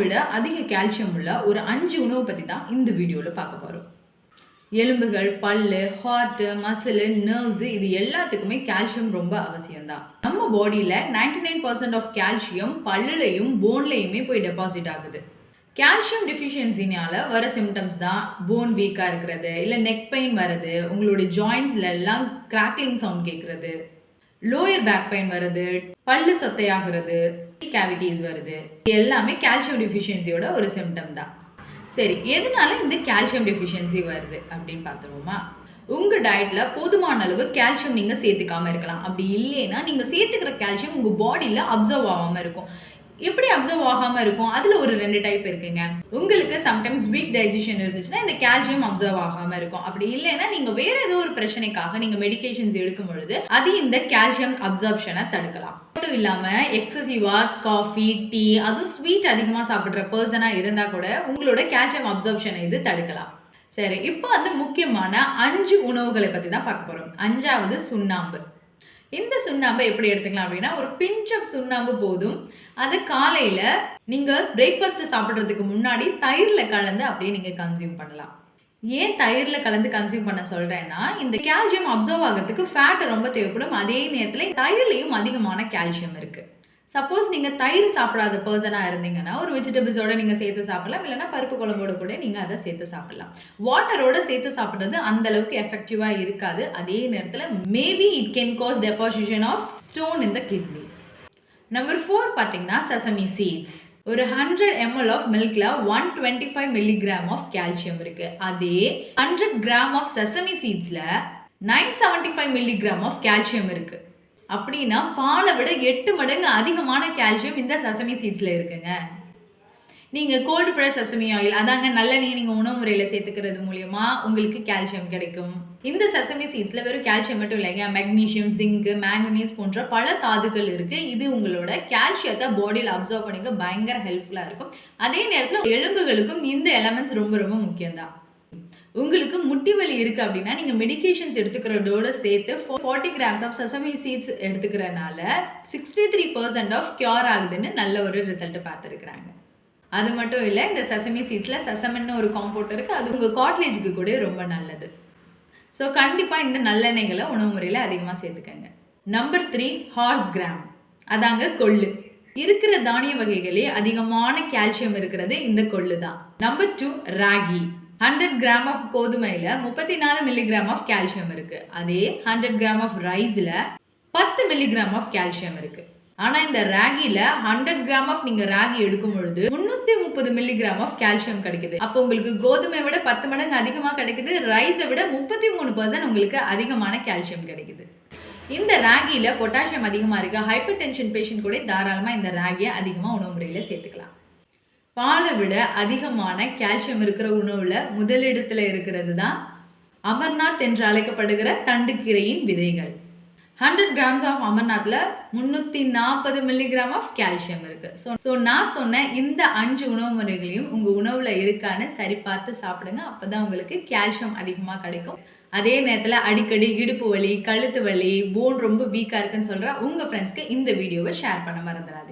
விட அதிக கால்சியம் உள்ள ஒரு 5 உணவு பற்றி தான் இந்த வீடியோவில் பார்க்க போகிறோம். எலும்புகள், பல்லு, ஹார்ட், மசில், நர்வ்ஸ் இது எல்லாத்துக்குமே கால்சியம் ரொம்ப அவசியம்தான். நம்ம பாடியில் 99% ஆஃப் கால்சியம் பல்லுலையும் போன்லையுமே போய் டெபாசிட் ஆகுது. கால்சியம் டிஃபிஷியன்சினால வர சிம்டம்ஸ் தான் போன் வீக்காக இருக்கிறது, இல்லை நெக் பெயின் வருது, உங்களுடைய ஜாயின்ஸ்ல எல்லாம் கிராக்லிங் சவுண்ட் கேட்குறது, லோயர் பேக் பெயின் வருது, பல்லு சொத்தையாகிறது, கேவிட்டிஸ் வருது. இது எல்லாமே கால்சியம் டிஃபிஷியன்சியோட ஒரு சிம்டம் தான். சரி, எதனால இந்த கால்சியம் டிஃபிஷியன்சி வருது அப்படின்னு பார்த்துருவோமா? உங்கள் டயட்டில் போதுமான அளவு கால்சியம் நீங்கள் சேர்த்துக்காமல் இருக்கலாம். அப்படி இல்லைன்னா நீங்கள் சேர்த்துக்கிற கால்சியம் உங்கள் பாடியில் அப்சர்வ் ஆகாமல் இருக்கும். எப்படி அப்சர்வ் ஆகாமல் இருக்கும்? அதில் ஒரு 2 டைப் இருக்குங்க. உங்களுக்கு சம்டைம்ஸ் வீக் டைஜஷன் இருந்துச்சுன்னா இந்த கால்சியம் அப்சர்வ் ஆகாமல் இருக்கும். அப்படி இல்லைன்னா நீங்கள் வேற ஏதோ ஒரு பிரச்சனைக்காக நீங்கள் மெடிகேஷன்ஸ் எடுக்கும் பொழுது அது இந்த கால்சியம் அப்சர்ப்ஷனை தடுக்கலாம். மட்டும் இல்லாமல் எக்ஸசிவாக காஃபி, டீ, அதுவும் ஸ்வீட் அதிகமாக சாப்பிட்ற பர்சனாக இருந்தால் கூட உங்களோட கால்சியம் அப்சர்ப்ஷனை இது தடுக்கலாம். சரி, இப்போ அந்த முக்கியமான 5 உணவுகளை பற்றி தான் பார்க்க போகிறோம். 5வது சுண்ணாம்பு. இந்த சுண்ணாம்பை எப்படி எடுத்துக்கலாம் அப்படின்னா, ஒரு பிஞ்ச் ஆஃப் சுண்ணாம்பு போதும். அது காலையில் நீங்கள் பிரேக்ஃபாஸ்ட்டு சாப்பிட்றதுக்கு முன்னாடி தயிரில் கலந்து அப்படியே நீங்கள் கன்சியூம் பண்ணலாம். ஏன் தயிரில் கலந்து கன்சியூம் பண்ண சொல்கிறேன்னா, இந்த கால்சியம் அப்சர்வ் ஆகிறதுக்கு ஃபேட் ரொம்ப தேவைப்படும். அதே நேரத்தில் தயிர்லையும் அதிகமான கால்சியம் இருக்குது. சப்போஸ் நீங்கள் தயிர் சாப்பிடாத பர்சனாக இருந்தீங்கன்னா ஒரு வெஜிடபிள்ஸோட நீங்கள் சேர்த்து சாப்பிடலாம், இல்லைனா பருப்பு குழம்போட கூட நீங்கள் அதை சேர்த்து சாப்பிடலாம். வாட்டரோட சேர்த்து சாப்பிட்றது அந்த அளவுக்கு எஃபெக்டிவாக இருக்காது. அதே நேரத்தில் maybe it can cause deposition of stone in the kidney. Number 4 பார்த்தீங்கன்னா செசமி சீட்ஸ். ஒரு 100 ml ஆஃப் மில்கில் 125 milligram ஆஃப் கால்சியம் இருக்குது. அதே 100 கிராம் ஆஃப் செசமி சீட்ஸில் 975 milligram ஆஃப் கால்சியம் இருக்குது. அப்படின்னா பாலை விட 8 மடங்கு அதிகமான கால்சியம் இந்த செசமி சீட்ஸில் இருக்குங்க. நீங்கள் கோல்டு ப்ரெஸ் செசமி ஆயில், அதாங்க நல்லெண்ணெய் நீங்கள் உணவு முறையில் சேர்த்துக்கிறது மூலியமா உங்களுக்கு கால்சியம் கிடைக்கும். இந்த செசமி சீட்ஸில் வெறும் கால்சியம் மட்டும் இல்லைங்க, மெக்னீஷியம், ஜிங்க், மேங்கனீஸ் போன்ற பல தாதுக்கள் இருக்குது. இது உங்களோட கால்சியத்தை பாடியில் அப்சர்வ் பண்ணிக்க பயங்கர ஹெல்ப்ஃபுல்லாக இருக்கும். அதே நேரத்தில் எலும்புகளுக்கும் இந்த எலமெண்ட்ஸ் ரொம்ப ரொம்ப முக்கியம்தான். உங்களுக்கு முட்டி வலி இருக்குது அப்படின்னா நீங்கள் மெடிகேஷன்ஸ் எடுத்துக்கிறதோடு சேர்த்து 40 grams ஆஃப் செசமி சீட்ஸ் எடுத்துக்கிறனால 63% ஆஃப் கியூர் ஆகுதுன்னு நல்ல ஒரு ரிசல்ட் பார்த்துருக்குறாங்க. அது மட்டும் இல்லை, இந்த செசமி சீட்ஸில் செசமின்னு ஒரு காம்பவுண்ட் இருக்குது. அது உங்கள் காட்லேஜுக்கு கூட ரொம்ப நல்லது. ஸோ கண்டிப்பாக இந்த நல்லெண்ணெய்களை உணவு முறையில் அதிகமாக சேர்த்துக்கங்க. நம்பர் 3 ஹார்ஸ் கிராம், அதாங்க கொள்ளு. இருக்கிற தானிய வகைகளே அதிகமான கால்சியம் இருக்கிறது இந்த கொள்ளு தான். நம்பர் 2 ராகி. 100 கிராம் ஆஃப் கோதுமையில் 34 milligram ஆஃப் கால்சியம் இருக்குது. அதே 100 கிராம் ஆஃப் ரைஸில் 10 milligram ஆஃப் கால்சியம் இருக்குது. ஆனால் இந்த ராகியில் 100 கிராம் ஆஃப் நீங்கள் ராகி எடுக்கும் பொழுது 330 milligram ஆஃப் கால்சியம் கிடைக்குது. அப்போ உங்களுக்கு கோதுமை விட 10 மடங்கு அதிகமாக கிடைக்குது. ரைஸை விட 33% உங்களுக்கு அதிகமான கால்சியம் கிடைக்குது. இந்த ராகியில் பொட்டாசியம் அதிகமாக இருக்குது. ஹைப்பர் டென்ஷன் பேஷண்ட் கூட தாராளமாக இந்த ராகியை அதிகமாக உணவு முறையில் சேர்த்துக்கலாம். பாலை விட அதிகமான கால்சியம் இருக்கிற உணவில் முதலிடத்தில் இருக்கிறது தான் அமர்நாத் என்று அழைக்கப்படுகிற தண்டுக்கீரையின் விதைகள். 100 grams ஆஃப் அமர்நாத்தில் 340 milligram ஆஃப் கால்சியம் இருக்குது. ஸோ நான் சொன்ன இந்த 5 உணவு முறைகளையும் உங்கள் உணவில் இருக்கான்னு சரி பார்த்து சாப்பிடுங்க. அப்போ தான் உங்களுக்கு கால்சியம் அதிகமாக கிடைக்கும். அதே நேரத்தில் அடிக்கடி இடுப்பு வலி, கழுத்து வலி, போன் ரொம்ப வீக்காக இருக்குன்னு சொல்கிற உங்கள் ஃப்ரெண்ட்ஸ்க்கு இந்த வீடியோவை ஷேர் பண்ண மறந்துடாதீங்க.